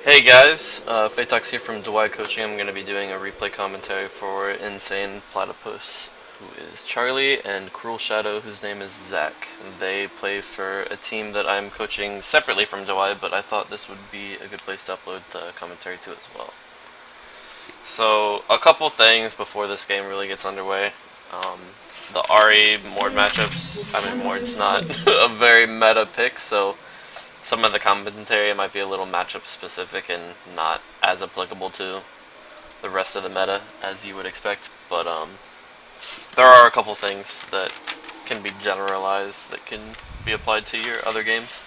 Hey guys, Phaetox here from Dwy Coaching. I'm going to be doing a replay commentary for InsanePlatypus, who is Charlie, and CruelShadow, whose name is Zach. They play for a team that I'm coaching separately from Dwy, but I thought this would be a good place to upload the commentary to as well. So, a couple things before this game really gets underway. The Ahri Mord matchups, Mord's not a very meta pick, so some of the commentary might be a little matchup specific and not as applicable to the rest of the meta as you would expect, but there are a couple things that can be generalized that can be applied to your other games.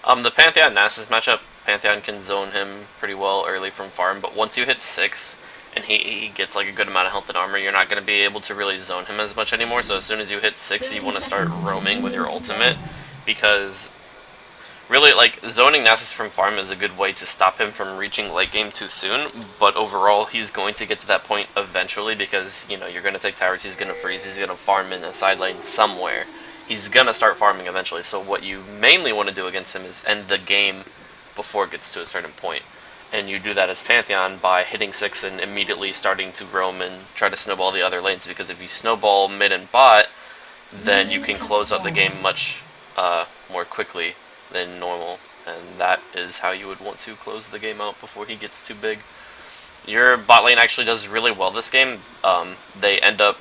The Pantheon Nasus matchup, Pantheon can zone him pretty well early from farm, but once you hit 6 and he gets like a good amount of health and armor, you're not going to be able to really zone him as much anymore, so as soon as you hit 6 you want to start roaming with your ultimate, because really, like, zoning Nasus from farm is a good way to stop him from reaching late game too soon, but overall, he's going to get to that point eventually because, you know, you're going to take towers, he's going to freeze, he's going to farm in a side lane somewhere. He's going to start farming eventually, so what you mainly want to do against him is end the game before it gets to a certain point. And you do that as Pantheon by hitting 6 and immediately starting to roam and try to snowball the other lanes, because if you snowball mid and bot, then you can close out the game much more quickly than normal, and that is how you would want to close the game out before he gets too big. Your bot lane actually does really well this game. They end up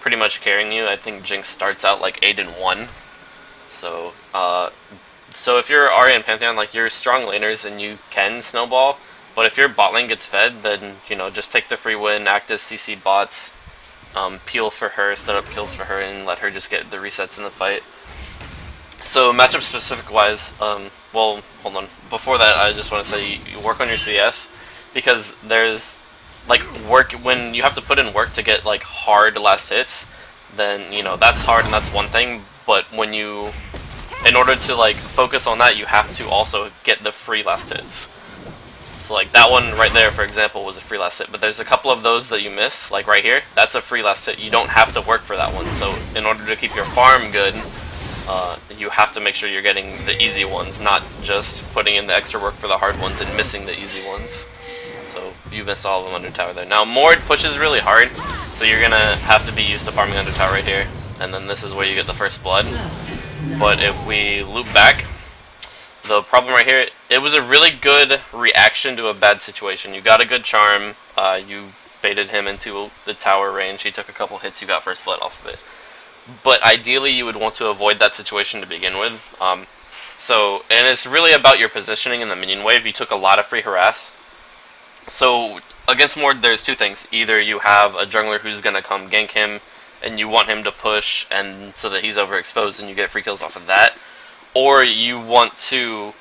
pretty much carrying you. I think Jinx starts out like 8-1. So if you're Ahri and Pantheon, like, you're strong laners and you can snowball, but if your bot lane gets fed, then, you know, just take the free win, act as CC bots, peel for her, set up kills for her, and let her just get the resets in the fight. So matchup specific wise, well, hold on. Before that, I just want to say you work on your CS, because there's like work when you have to put in work to get like hard last hits. Then, you know, that's hard and that's one thing. But when you, in order to like focus on that, you have to also get the free last hits. So like that one right there, for example, was a free last hit. But there's a couple of those that you miss, like right here. That's a free last hit. You don't have to work for that one. So in order to keep your farm good, you have to make sure you're getting the easy ones, not just putting in the extra work for the hard ones and missing the easy ones. So you missed all of them under tower there. Now Mord pushes really hard, so you're gonna have to be used to farming under tower right here, and then this is where you get the first blood. But if we loop back, the problem right here, it was a really good reaction to a bad situation. You got a good charm, you baited him into the tower range, he took a couple hits, you got first blood off of it. But ideally, you would want to avoid that situation to begin with. And it's really about your positioning in the minion wave. You took a lot of free harass. So against Mord, there's two things. Either you have a jungler who's going to come gank him, and you want him to push, and so that he's overexposed, and you get free kills off of that. Or you want to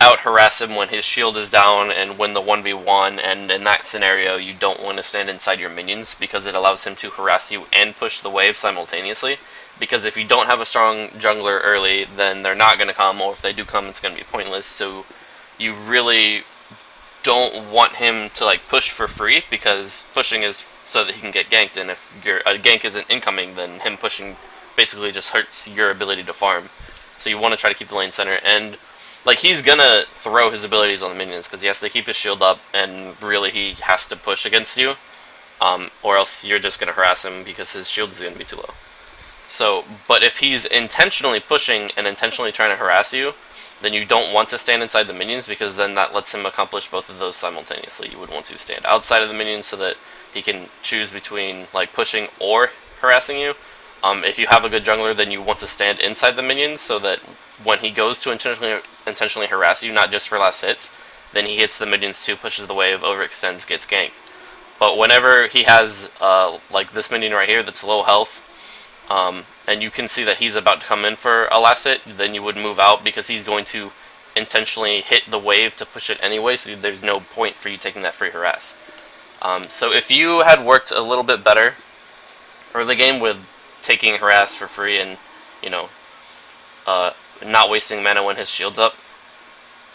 out-harass him when his shield is down and win the 1v1, and in that scenario you don't want to stand inside your minions because it allows him to harass you and push the wave simultaneously. Because if you don't have a strong jungler early, then they're not going to come, or if they do come, it's going to be pointless. So you really don't want him to like push for free, because pushing is so that he can get ganked, and if a gank isn't incoming, then him pushing basically just hurts your ability to farm. So you want to try to keep the lane center, and like, he's gonna throw his abilities on the minions because he has to keep his shield up, and really he has to push against you, or else you're just gonna harass him because his shield is gonna be too low. So, but if he's intentionally pushing and intentionally trying to harass you, then you don't want to stand inside the minions, because then that lets him accomplish both of those simultaneously. You would want to stand outside of the minions so that he can choose between like pushing or harassing you. If you have a good jungler, then you want to stand inside the minions so that when he goes to intentionally harass you, not just for last hits, then he hits the minions too, pushes the wave, overextends, gets ganked. But whenever he has like this minion right here that's low health, and you can see that he's about to come in for a last hit, then you would move out, because he's going to intentionally hit the wave to push it anyway, so there's no point for you taking that free harass. So if you had worked a little bit better early game with taking harass for free and, you know, not wasting mana when his shield's up,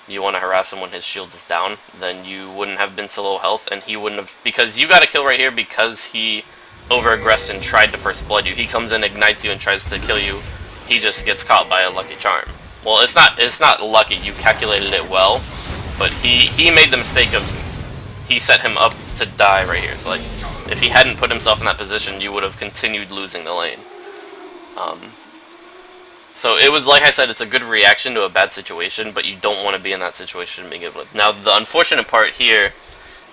you want to harass him when his shield is down, then you wouldn't have been so low health, and he wouldn't have, because you got a kill right here because he over-aggressed and tried to first blood you. He comes in, ignites you, and tries to kill you. He just gets caught by a lucky charm. Well, it's not lucky. You calculated it well, but he made the mistake of he set him up to die right here. So like, if he hadn't put himself in that position, you would have continued losing the lane. So it was, like I said, it's a good reaction to a bad situation, but you don't want to be in that situation to begin with. Now, the unfortunate part here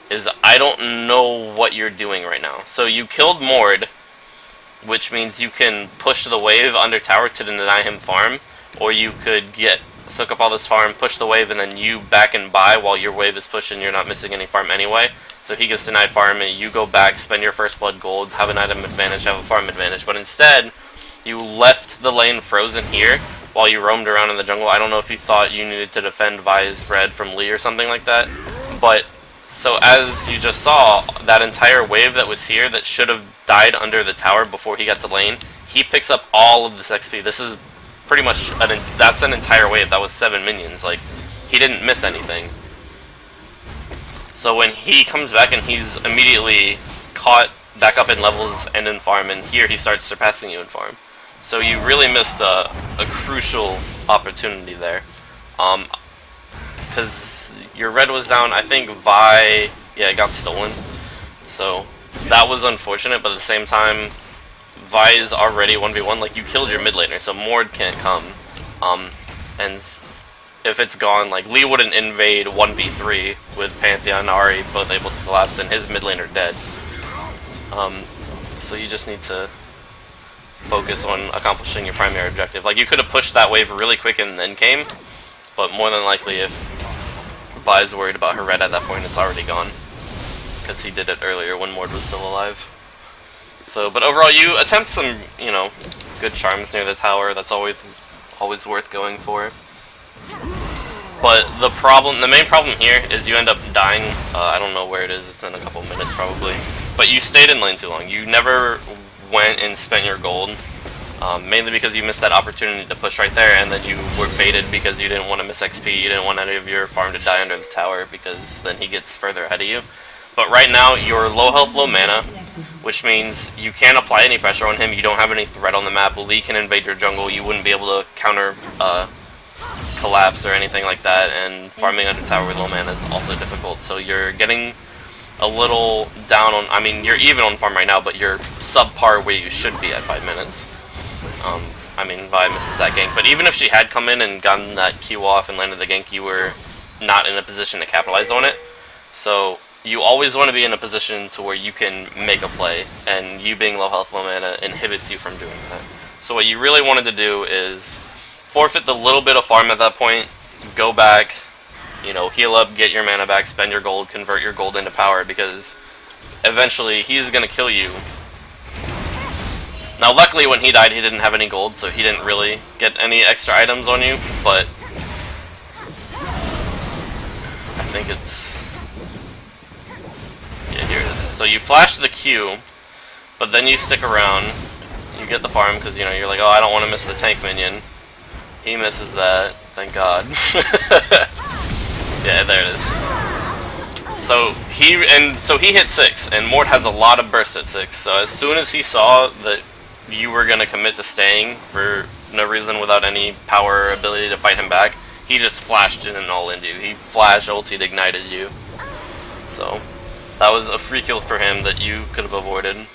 is I don't know what you're doing right now. So you killed Mord, which means you can push the wave under tower to deny him farm, or you could soak up all this farm, push the wave, and then you back and buy while your wave is pushed and you're not missing any farm anyway. So he gets denied farm, and you go back, spend your first blood gold, have an item advantage, have a farm advantage, but instead, you left the lane frozen here while you roamed around in the jungle. I don't know if you thought you needed to defend Vi's red from Lee or something like that, but so as you just saw, that entire wave that was here that should have died under the tower before he got to lane, he picks up all of this XP. This is pretty much, that's an entire wave. That was 7 minions. Like, he didn't miss anything. So when he comes back and he's immediately caught back up in levels and in farm, and here he starts surpassing you in farm. So you really missed a crucial opportunity there. Because your red was down, I think Vi, yeah, it got stolen. So that was unfortunate, but at the same time, Vi is already 1v1, like, you killed your mid laner, so Mord can't come. And if it's gone, like, Lee wouldn't invade 1v3 with Pantheon and Ahri both able to collapse and his mid laner dead. So you just need to focus on accomplishing your primary objective. Like, you could have pushed that wave really quick and then came, but more than likely if Vi's worried about her red at that point, it's already gone. Because he did it earlier when Mord was still alive. So, but overall, you attempt some, you know, good charms near the tower. That's always worth going for. But the main problem here is you end up dying. I don't know where it is. It's in a couple minutes probably. But you stayed in lane too long. You never went and spent your gold. Mainly because you missed that opportunity to push right there, and then you were baited because you didn't want to miss XP. You didn't want any of your farm to die under the tower because then he gets further ahead of you. But right now, you're low health, low mana, which means you can't apply any pressure on him. You don't have any threat on the map. Lee can invade your jungle. You wouldn't be able to counter collapse or anything like that, and farming under tower with low mana is also difficult. So you're getting a little down on, I mean, you're even on farm right now, but you're subpar where you should be at 5 minutes. I mean, Vi misses that gank, but even if she had come in and gotten that Q off and landed the gank, you were not in a position to capitalize on it. So you always want to be in a position to where you can make a play, and you being low health, low mana inhibits you from doing that. So what you really wanted to do is forfeit the little bit of farm at that point, go back, you know, heal up, get your mana back, spend your gold, convert your gold into power, because eventually he's going to kill you. Now luckily when he died he didn't have any gold, so he didn't really get any extra items on you, but I think it's, yeah, here it is. So you flash the Q, but then you stick around, you get the farm because, you know, you're like, oh, I don't want to miss the tank minion. He misses that, thank God. Yeah, there it is. So he hit 6, and Mort has a lot of bursts at 6. So as soon as he saw that you were gonna commit to staying for no reason without any power or ability to fight him back, he just flashed in and all into you. He flashed, ultied, ignited you. So that was a free kill for him that you could have avoided.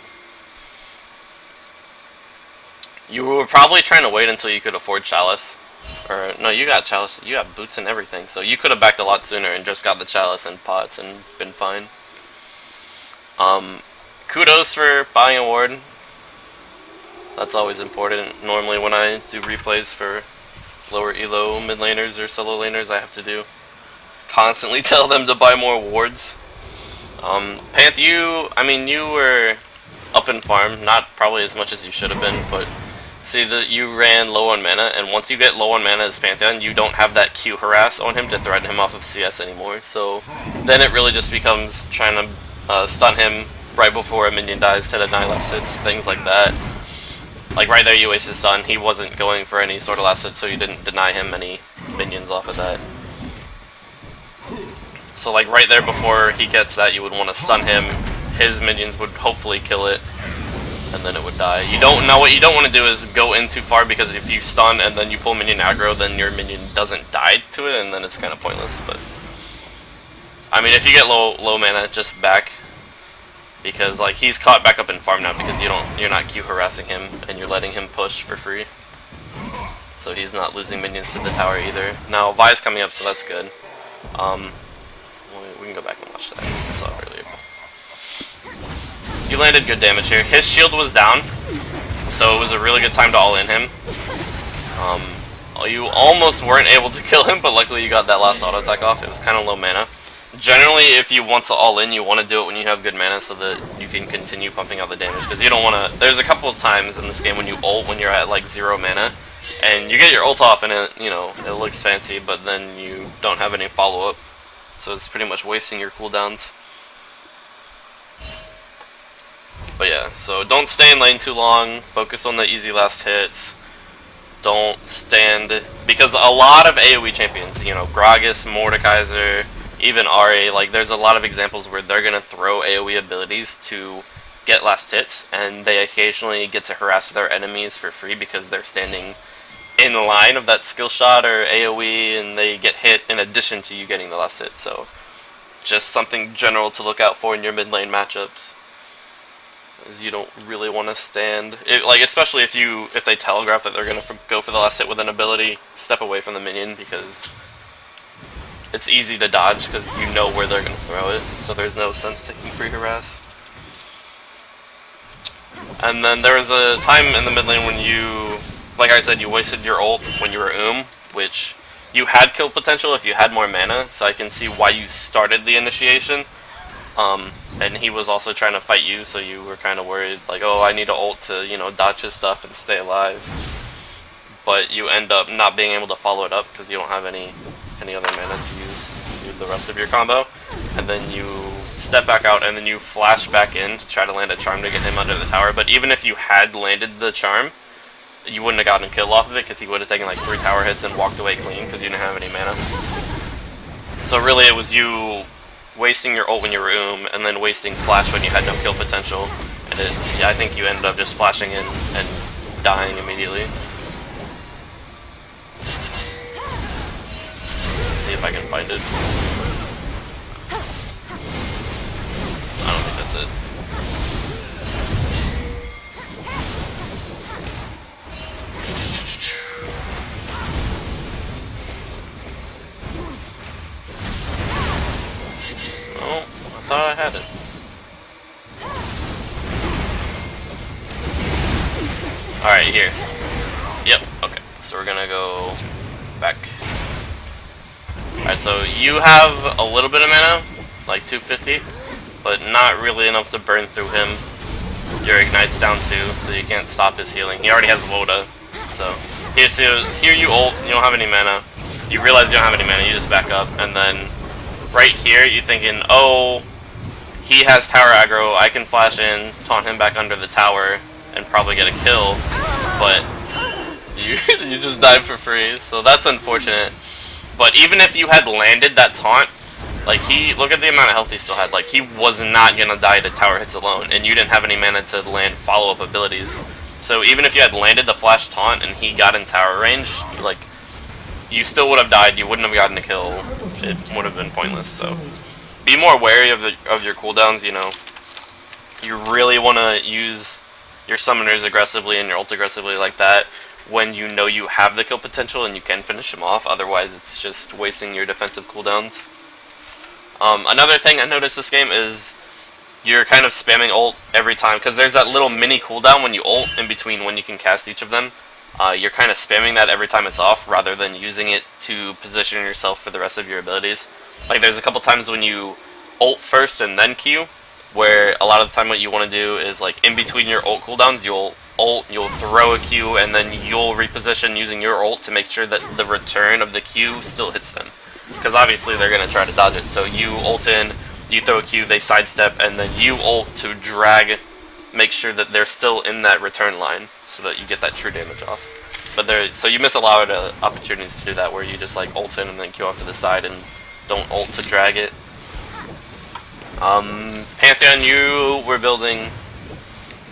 You were probably trying to wait until you could afford Chalice. Or, no, you got Chalice, you got boots and everything, so you could have backed a lot sooner and just got the Chalice and pots and been fine. Kudos for buying a ward. That's always important. Normally when I do replays for lower elo mid laners or solo laners, I have to constantly tell them to buy more wards. Panth, you were up in farm, not probably as much as you should have been, but see that you ran low on mana, and once you get low on mana as Pantheon, you don't have that Q harass on him to threaten him off of CS anymore. So then it really just becomes trying to stun him right before a minion dies to deny last hits, things like that. Like right there you wasted stun, he wasn't going for any sort of last hit, so you didn't deny him any minions off of that. So like right there before he gets that, you would want to stun him, his minions would hopefully kill it, and then it would die. Now what you don't want to do is go in too far, because if you stun and then you pull minion aggro, then your minion doesn't die to it, and then it's kind of pointless. But I mean, if you get low mana, just back, because like he's caught back up in farm now because you're not Q harassing him and you're letting him push for free. So he's not losing minions to the tower either. Now Vi's coming up, so that's good. We can go back and watch that. I saw it earlier. You landed good damage here. His shield was down, so it was a really good time to all in him. You almost weren't able to kill him, but luckily you got that last auto attack off. It was kind of low mana. Generally, if you want to all in, you want to do it when you have good mana so that you can continue pumping out the damage. Because you don't want to... There's a couple of times in this game when you ult when you're at like 0 mana, and you get your ult off and it, you know, it looks fancy, but then you don't have any follow-up. So it's pretty much wasting your cooldowns. But yeah, so don't stay in lane too long. Focus on the easy last hits. Don't stand... Because a lot of AoE champions, you know, Gragas, Mordekaiser... Even Ahri, like there's a lot of examples where they're gonna throw AoE abilities to get last hits, and they occasionally get to harass their enemies for free because they're standing in the line of that skill shot or AoE, and they get hit in addition to you getting the last hit. So just something general to look out for in your mid lane matchups, is you don't really want to stand like, especially if they telegraph that they're gonna go for the last hit with an ability. Step away from the minion because it's easy to dodge because you know where they're going to throw it, so there's no sense taking free harass. And then there was a time in the mid lane when you, like I said, you wasted your ult when you were which you had kill potential if you had more mana, so I can see why you started the initiation. And he was also trying to fight you, so you were kind of worried, like, oh, I need an ult to, you know, dodge his stuff and stay alive. But you end up not being able to follow it up because you don't have any other mana to use the rest of your combo, and then you step back out and then you flash back in to try to land a charm to get him under the tower. But even if you had landed the charm, you wouldn't have gotten a kill off of it because he would have taken like 3 tower hits and walked away clean because you didn't have any mana. So really it was you wasting your ult when you were and then wasting flash when you had no kill potential, and yeah, I think you ended up just flashing in and dying immediately. See if I can find it. I don't think that's it. Oh, I thought I had it. Alright, here. Yep, okay. So we're gonna go back. Alright, so you have a little bit of mana, like 250, but not really enough to burn through him. Your Ignite's down too, so you can't stop his healing. He already has Woda, so here you ult, you don't have any mana. You realize you don't have any mana, you just back up, and then right here you're thinking, oh, he has tower aggro, I can flash in, taunt him back under the tower, and probably get a kill, but you just died for free, so that's unfortunate. But even if you had landed that taunt, like look at the amount of health he still had. Like he was not gonna die to tower hits alone, and you didn't have any mana to land follow-up abilities. So even if you had landed the flash taunt and he got in tower range, like you still would have died. You wouldn't have gotten a kill. It would have been pointless. So be more wary of your cooldowns. You know, you really want to use your summoners aggressively and your ult aggressively like that when you know you have the kill potential and you can finish him off. Otherwise, it's just wasting your defensive cooldowns. Another thing I noticed this game is you're kind of spamming ult every time, because there's that little mini cooldown when you ult in between when you can cast each of them. You're kind of spamming that every time it's off, rather than using it to position yourself for the rest of your abilities. Like there's a couple times when you ult first and then Q, where a lot of the time what you want to do is like in between your ult cooldowns, you'll ult, you'll throw a Q, and then you'll reposition using your ult to make sure that the return of the Q still hits them. Because obviously they're going to try to dodge it. So you ult in, you throw a Q, they sidestep, and then you ult to drag, make sure that they're still in that return line so that you get that true damage off. But so you miss a lot of opportunities to do that, where you just like ult in and then Q off to the side and don't ult to drag it. Pantheon, you were building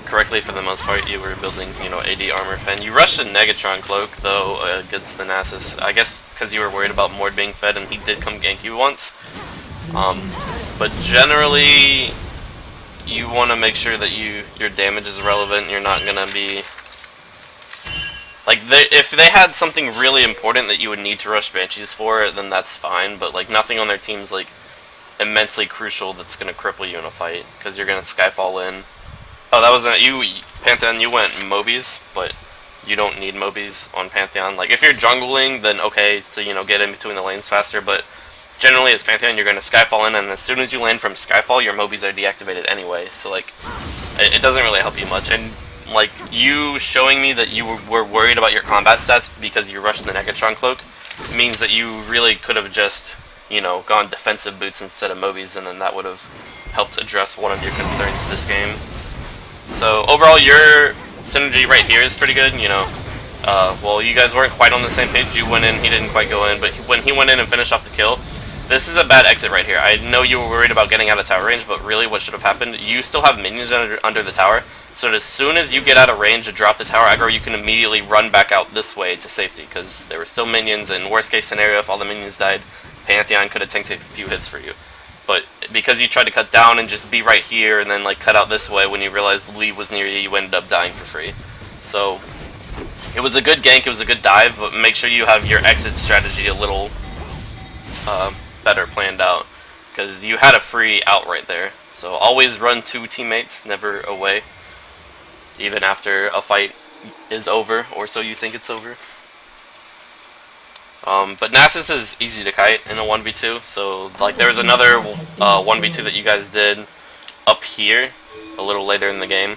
correctly for the most part. You were building, you know, AD armor pen. You rushed a Negatron cloak though against the Nasus. I guess because you were worried about Mord being fed, and he did come gank you once. But generally, you want to make sure that your damage is relevant. You're not gonna be like if they had something really important that you would need to rush Banshees for, then that's fine. But like nothing on their team's like immensely crucial that's gonna cripple you in a fight because you're gonna Skyfall in. Oh, that wasn't you, Pantheon. You went Mobies, but you don't need Mobies on Pantheon. Like if you're jungling, then okay to get in between the lanes faster, but generally, as Pantheon, you're going to Skyfall in, and as soon as you land from Skyfall, your Mobies are deactivated anyway, so, like, it doesn't really help you much. And, like, you showing me that you were worried about your combat stats because you rushed the Negatron Cloak means that you really could have just, gone defensive boots instead of Mobies, and then that would have helped address one of your concerns this game. So, overall, your synergy right here is pretty good, well, you guys weren't quite on the same page. You went in, he didn't quite go in, but when he went in and finished off the kill, this is a bad exit right here. I know you were worried about getting out of tower range, but really what should have happened, you still have minions under the tower, so as soon as you get out of range to drop the tower aggro, you can immediately run back out this way to safety, because there were still minions, and worst case scenario, if all the minions died, Pantheon could have tanked a few hits for you. But because you tried to cut down and just be right here, and then like cut out this way, when you realized Lee was near you, you ended up dying for free. So, it was a good gank, it was a good dive, but make sure you have your exit strategy a little better planned out, because you had a free out right there. So always run 2 teammates, never away, even after a fight is over, or so you think it's over. But Nasus is easy to kite in a 1v2, so like there was another 1v2 that you guys did up here a little later in the game,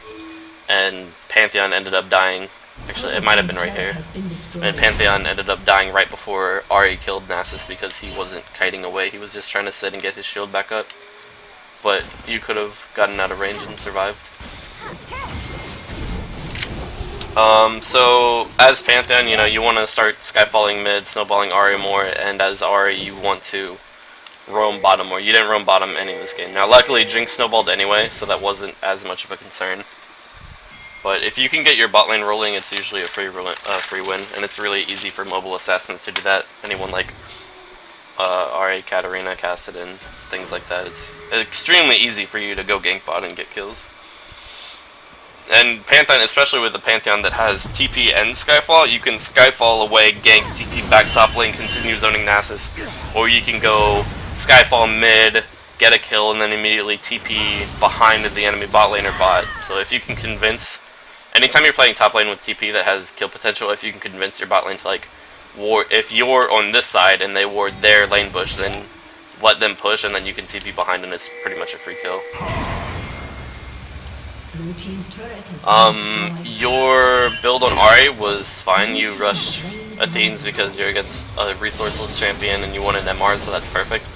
and Pantheon ended up dying. Actually, it might have been right here. And Pantheon ended up dying right before Ahri killed Nasus because he wasn't kiting away. He was just trying to sit and get his shield back up. But you could have gotten out of range and survived. So as Pantheon, you want to start Skyfalling mid, snowballing Ahri more, and as Ahri, you want to roam bottom more. You didn't roam bottom any of this game. Now, luckily, Jinx snowballed anyway, so that wasn't as much of a concern. But if you can get your bot lane rolling, it's usually a free win, and it's really easy for mobile assassins to do that. Anyone like Ahri, Katarina, Kassadin, things like that. It's extremely easy for you to go gank bot and get kills. And Pantheon, especially with the Pantheon that has TP and Skyfall, you can Skyfall away, gank, TP back top lane, continue zoning Nasus, or you can go Skyfall mid, get a kill, and then immediately TP behind the enemy bot lane or bot. So if you can convince, anytime you're playing top lane with TP that has kill potential, if you can convince your bot lane to like ward, if you're on this side and they ward their lane bush, then let them push, and then you can TP behind, and it's pretty much a free kill. Your build on Ahri was fine. You rushed Athenes because you're against a resourceless champion and you wanted MR, so that's perfect.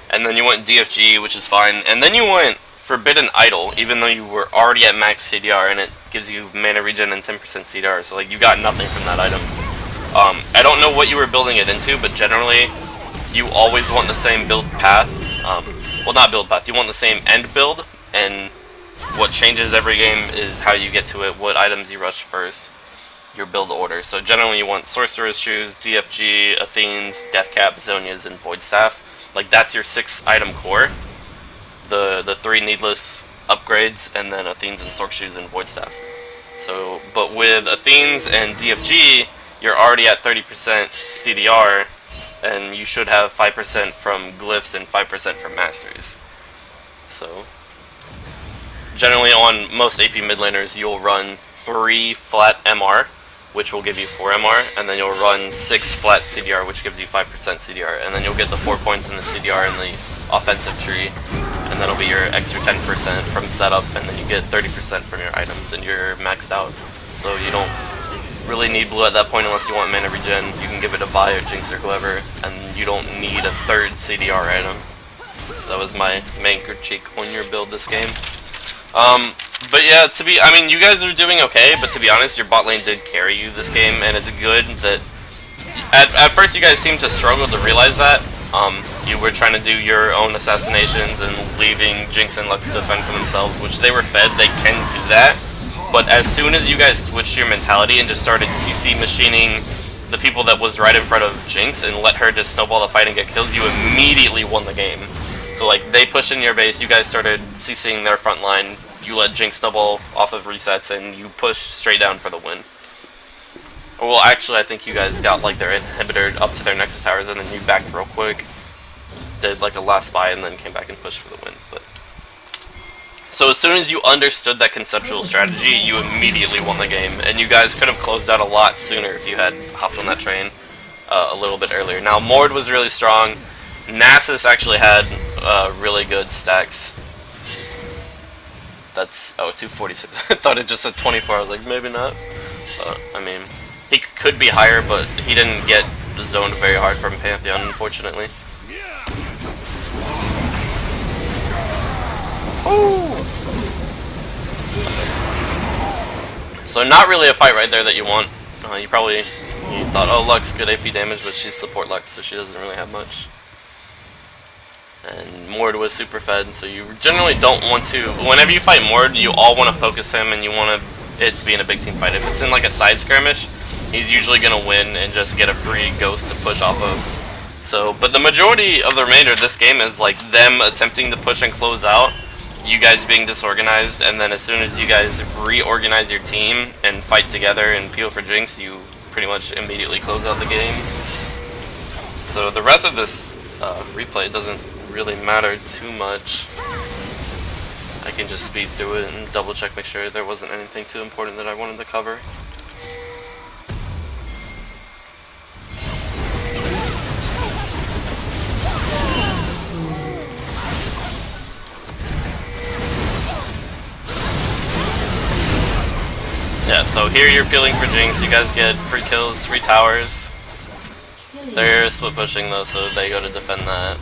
And then you went DFG, which is fine. And then you went Forbidden Idol, even though you were already at max CDR, and it gives you mana regen and 10% CDR, so like you got nothing from that item. I don't know what you were building it into, but generally you always want the same build path. Well, not build path, you want the same end build, and what changes every game is how you get to it, what items you rush first, your build order. So generally you want Sorcerer's Shoes, DFG, Athenes, Deathcap, Zonias, and Void Staff. Like that's your 6 item core. The 3 needless upgrades, and then Athenes and Sorc Shoes and Void Staff. So, but with Athenes and DFG, you're already at 30% CDR, and you should have 5% from Glyphs and 5% from Masters. So generally on most AP mid laners, you'll run 3 flat MR, which will give you 4 MR, and then you'll run 6 flat CDR, which gives you 5% CDR, and then you'll get the 4 points in the CDR in the offensive tree, and that'll be your extra 10% from setup, and then you get 30% from your items, and you're maxed out. So you don't really need blue at that point unless you want mana regen. You can give it a Vi or Jinx or whoever, and you don't need a 3rd CDR item. So that was my main critique on your build this game. But yeah, I mean, you guys are doing okay, but to be honest, your bot lane did carry you this game, and it's good that, at first you guys seemed to struggle to realize that. You were trying to do your own assassinations and leaving Jinx and Lux to defend for themselves, which they were fed, they can do that. But as soon as you guys switched your mentality and just started CC machining the people that was right in front of Jinx and let her just snowball the fight and get kills, you immediately won the game. So like they pushed in your base, you guys started CCing their front line, you let Jinx snowball off of resets, and you pushed straight down for the win. Well, actually, I think you guys got like their inhibitor up to their Nexus towers, and then you backed real quick, did like a last spy, and then came back and pushed for the win. But so as soon as you understood that conceptual strategy, you immediately won the game, and you guys could have closed out a lot sooner if you had hopped on that train a little bit earlier. Now, Mord was really strong. Nasus actually had really good stacks. That's, oh, 246. I thought it just said 24. I was like, maybe not. But, I mean, he could be higher, but he didn't get zoned very hard from Pantheon, unfortunately. Ooh. So not really a fight right there that you want. You thought, oh, Lux, good AP damage, but she's support Lux, so she doesn't really have much. And Mord was super fed, so you generally don't want to. Whenever you fight Mord, you all want to focus him, and you want it to be in a big team fight. If it's in like a side skirmish, he's usually gonna win and just get a free ghost to push off of. So, but the majority of the remainder of this game is like them attempting to push and close out, you guys being disorganized, and then as soon as you guys reorganize your team and fight together and peel for Jinx, you pretty much immediately close out the game. So the rest of this replay doesn't really matter too much. I can just speed through it and double check, make sure there wasn't anything too important that I wanted to cover. Yeah, so here you're peeling for Jinx, you guys get free kills, 3 towers. They're split pushing though, so they go to defend that.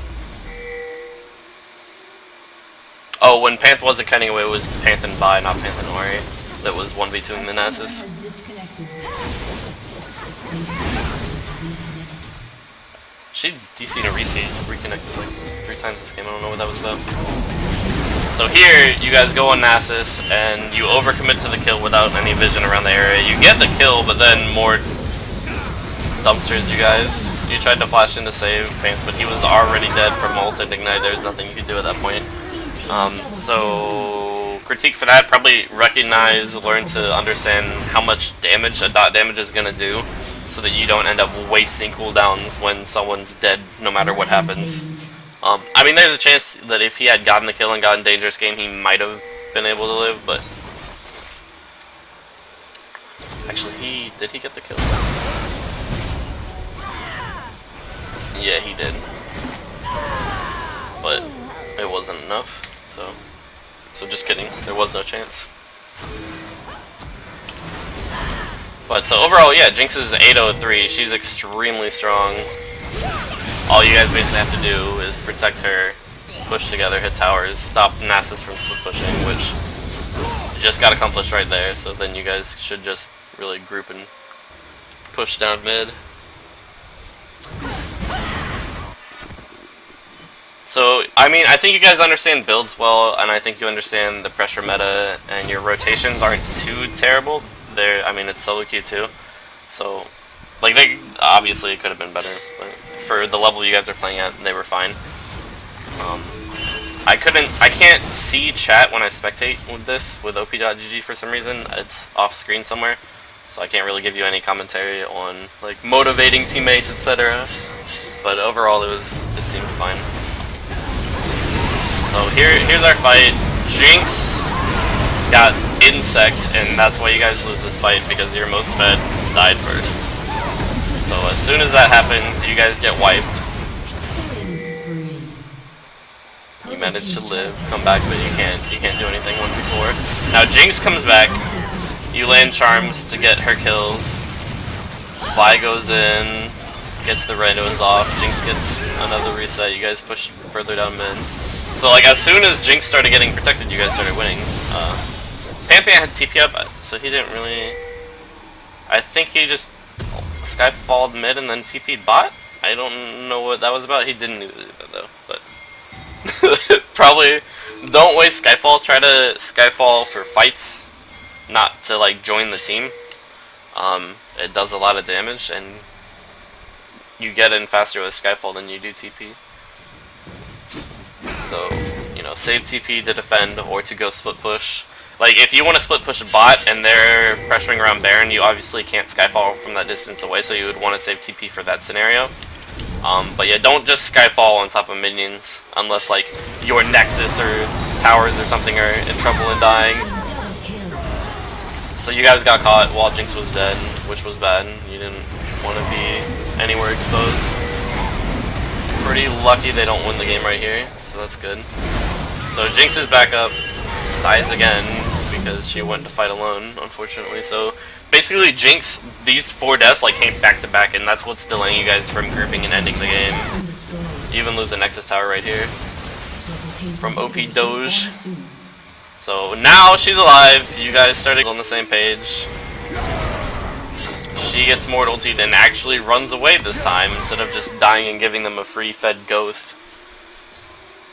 Oh, when Panth wasn't cutting away, it was Panth and Bai, not Panth and Ahri. That was 1v2ing the Nasus. She DC'd a reconnected like 3 times this game, I don't know what that was about. So here, you guys go on Nasus, and you overcommit to the kill without any vision around the area. You get the kill, but then Mord dumpsters you guys. You tried to flash in to save Panth, but he was already dead from ult and ignite. There's nothing you could do at that point. So critique for that, probably recognize, learn to understand how much damage a dot damage is going to do, so that you don't end up wasting cooldowns when someone's dead no matter what happens. I mean, there's a chance that if he had gotten the kill and gotten dangerous game, he might have been able to live, but actually, did he get the kill? Yeah, he did, but it wasn't enough. So just kidding. There was no chance. But so overall, yeah, Jinx is 803. She's extremely strong. All you guys basically have to do is protect her, push together, hit towers, stop Nasus from split pushing, which you just got accomplished right there. So then you guys should just really group and push down mid. So, I mean, I think you guys understand builds well, and I think you understand the pressure meta, and your rotations aren't too terrible. I mean, it's solo queue too, so, like, they obviously could have been better, but for the level you guys are playing at, they were fine. I can't see chat when I spectate with this, with op.gg for some reason. It's off screen somewhere, so I can't really give you any commentary on, like, motivating teammates, etc. But overall, it seemed fine. So here's our fight. Jinx got insect, and that's why you guys lose this fight, because your most fed died first. So as soon as that happens, you guys get wiped. You manage to live, come back, but you can't do anything 1v4. Now Jinx comes back, you land charms to get her kills. Vi goes in, gets the red ones off, Jinx gets another reset, you guys push further down mid. So like as soon as Jinx started getting protected, you guys started winning. Pantheon had TP up, so he didn't really. I think he just Skyfalled mid and then TP'd bot. I don't know what that was about. He didn't do that though, but probably don't waste Skyfall. Try to Skyfall for fights, not to like join the team. It does a lot of damage, and you get in faster with Skyfall than you do TP. So, you know, save TP to defend or to go split push. Like, if you want to split push a bot and they're pressuring around Baron, you obviously can't Skyfall from that distance away, so you would want to save TP for that scenario. But yeah, don't just Skyfall on top of minions, unless like your Nexus or towers or something are in trouble and dying. So you guys got caught while Jinx was dead, which was bad. You didn't want to be anywhere exposed. Pretty lucky they don't win the game right here, so that's good. So Jinx is back up, dies again because she went to fight alone, unfortunately. So basically Jinx, these 4 deaths like came back to back, and that's what's delaying you guys from grouping and ending the game. You even lose the Nexus Tower right here from OP Doge. So now she's alive, you guys started on the same page. She gets mortal ultied and actually runs away this time instead of just dying and giving them a free fed ghost.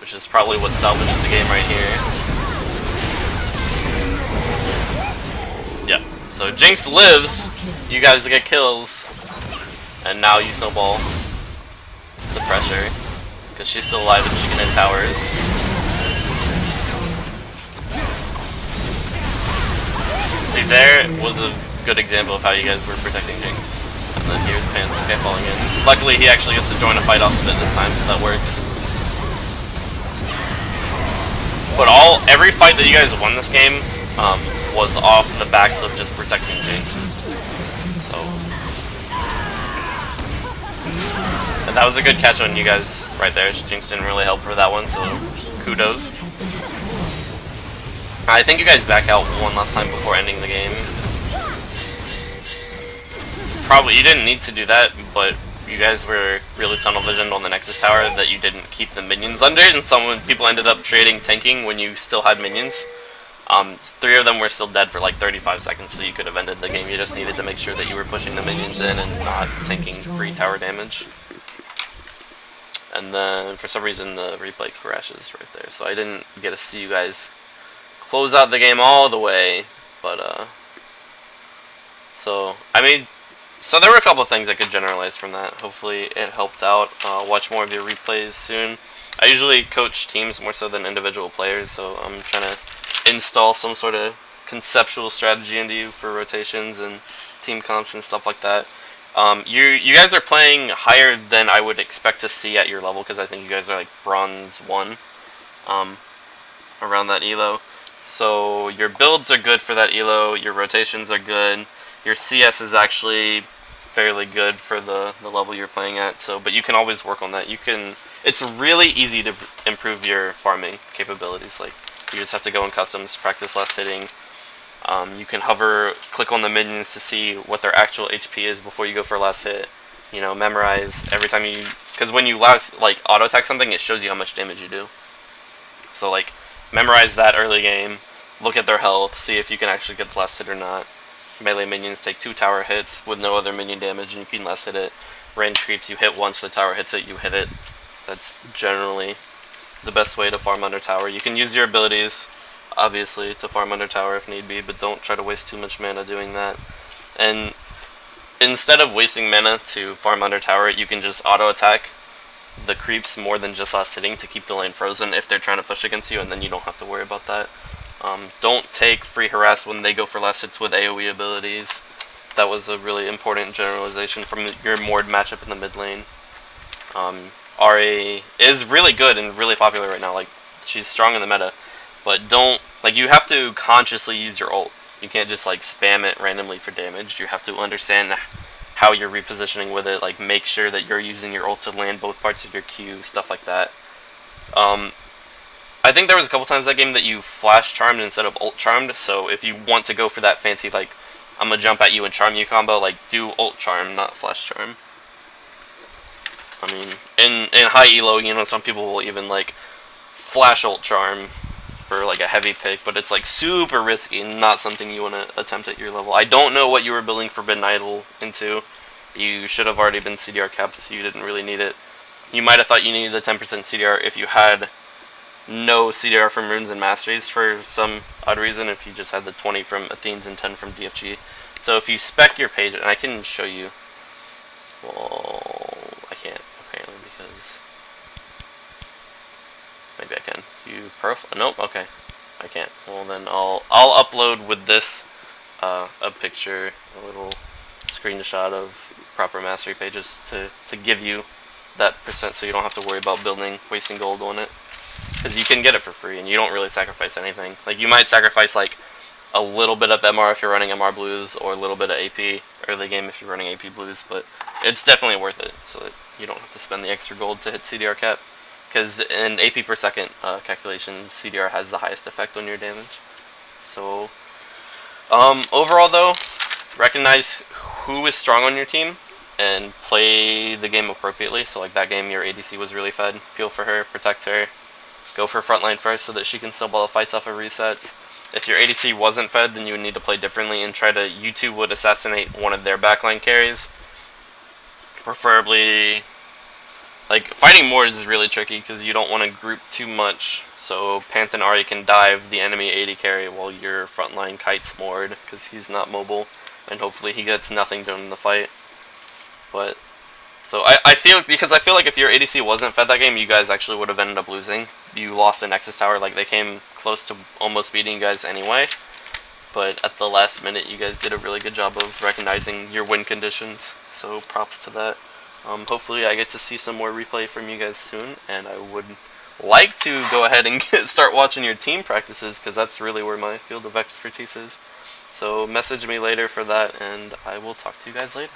Which is probably what salvages the game right here. Yeah, so Jinx lives, you guys get kills, and now you snowball the pressure, because she's still alive and she can hit towers. See, there was a good example of how you guys were protecting Jinx. And then here's Panth Skyfalling in. Luckily he actually gets to join a fight off of it this time, so that works. But every fight that you guys won this game was off the backs of just protecting Jinx. So, and that was a good catch on you guys right there. Jinx didn't really help for that one, so kudos. I think you guys back out one last time before ending the game. Probably, you didn't need to do that, but you guys were really tunnel visioned on the Nexus Tower that you didn't keep the minions under, and people ended up trading tanking when you still had minions. 3 of them were still dead for like 35 seconds, so you could have ended the game. You just needed to make sure that you were pushing the minions in and not tanking free tower damage. And then, for some reason, the replay crashes right there, so I didn't get to see you guys close out the game all the way, but, so, I mean, so there were a couple of things I could generalize from that. Hopefully it helped out. Watch more of your replays soon. I usually coach teams more so than individual players, so I'm trying to install some sort of conceptual strategy into you for rotations and team comps and stuff like that. You guys are playing higher than I would expect to see at your level, because I think you guys are like bronze 1 around that elo. So your builds are good for that elo, your rotations are good, your CS is actually fairly good for the level you're playing at, so but you can always work on that. It's really easy to improve your farming capabilities. Like, you just have to go in customs, practice last hitting. You can hover, click on the minions to see what their actual HP is before you go for last hit. You know, memorize every time you, because when you like auto attack something, it shows you how much damage you do. So like, memorize that early game, look at their health, see if you can actually get the last hit or not. Melee minions take 2 tower hits with no other minion damage, and you can last hit it. Range creeps, you hit once the tower hits it, you hit it. That's generally the best way to farm under tower. You can use your abilities, obviously, to farm under tower if need be, but don't try to waste too much mana doing that. And instead of wasting mana to farm under tower, you can just auto attack the creeps more than just last hitting to keep the lane frozen if they're trying to push against you, and then you don't have to worry about that. Don't take free harass when they go for last hits with AoE abilities. That was a really important generalization from your Mord matchup in the mid lane. Ahri is really good and really popular right now. Like, she's strong in the meta, but you have to consciously use your ult. You can't just like spam it randomly for damage. You have to understand how you're repositioning with it. Like, make sure that you're using your ult to land both parts of your Q, stuff like that. I think there was a couple times that game that you flash charmed instead of ult charmed, so if you want to go for that fancy, like, I'm gonna jump at you and charm you combo, like, do ult charm, not flash charm. I mean, in high elo, you know, some people will even, like, flash ult charm for, like, a heavy pick, but it's, like, super risky and not something you want to attempt at your level. I don't know what you were building Forbidden Idol into. You should have already been CDR capped, so you didn't really need it. You might have thought you needed a 10% CDR if you had no CDR from Runes and Masteries for some odd reason, if you just had the 20 from Athenes and 10 from DFG. So if you spec your page, and I can show you, well, I can't apparently because Maybe I can. View profile. Nope. Okay, I can't. Well then, I'll upload with this a picture, a little screenshot of proper mastery pages to give you that percent, so you don't have to worry about wasting gold on it, because you can get it for free and you don't really sacrifice anything. Like, you might sacrifice like a little bit of MR if you're running MR blues, or a little bit of AP early game if you're running AP blues, but it's definitely worth it, so that you don't have to spend the extra gold to hit CDR cap, because in AP per second calculations, CDR has the highest effect on your damage. So overall though, recognize who is strong on your team and play the game appropriately. So like that game, your ADC was really fed. Peel for her, protect her, go for frontline first so that she can snowball the fights off of resets. If your ADC wasn't fed, then you would need to play differently and try to, you two would assassinate one of their backline carries. Preferably, like, fighting Mord is really tricky because you don't want to group too much. So Panth and Ahri can dive the enemy AD carry while your frontline kites Mord because he's not mobile, and hopefully he gets nothing done in the fight. But so I feel like if your ADC wasn't fed that game, you guys actually would have ended up losing. You lost a Nexus Tower, like they came close to almost beating you guys anyway. But at the last minute, you guys did a really good job of recognizing your win conditions. So props to that. Hopefully I get to see some more replay from you guys soon, and I would like to go ahead and start watching your team practices, because that's really where my field of expertise is. So message me later for that, and I will talk to you guys later.